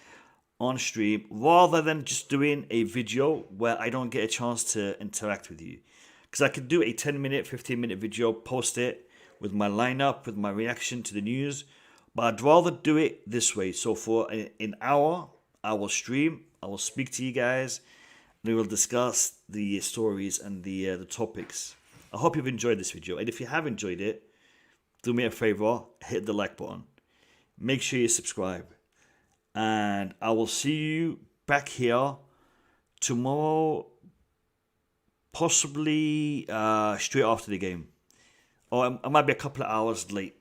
Speaker 1: on stream, rather than just doing a video where I don't get a chance to interact with you. Because I could do a 10-minute, 15-minute video, post it with my lineup, with my reaction to the news. But I'd rather do it this way. So for an hour, I will stream, I will speak to you guys, we will discuss the stories and the topics. I hope you've enjoyed this video. And if you have enjoyed it, do me a favor, hit the like button. Make sure you subscribe. And I will see you back here tomorrow, possibly straight after the game. Or I might be a couple of hours late.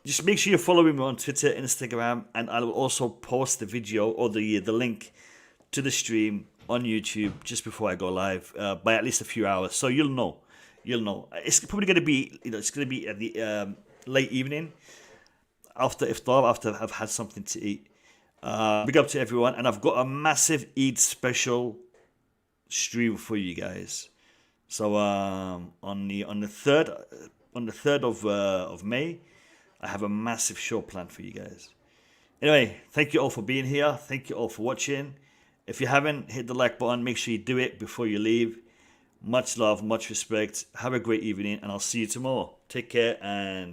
Speaker 1: Just make sure you're following me on Twitter, Instagram, and I will also post the video or the link to the stream on YouTube just before I go live by at least a few hours, so you'll know. It's probably going to be, it's going to be at the late evening after iftar, after I've had something to eat. Big up to everyone, and I've got a massive Eid special stream for you guys. So on the 3rd of May, I have a massive show planned for you guys. Anyway, thank you all for being here. Thank you all for watching. If you haven't hit the like button, make sure you do it before you leave. Much love, much respect. Have a great evening, and I'll see you tomorrow. Take care, and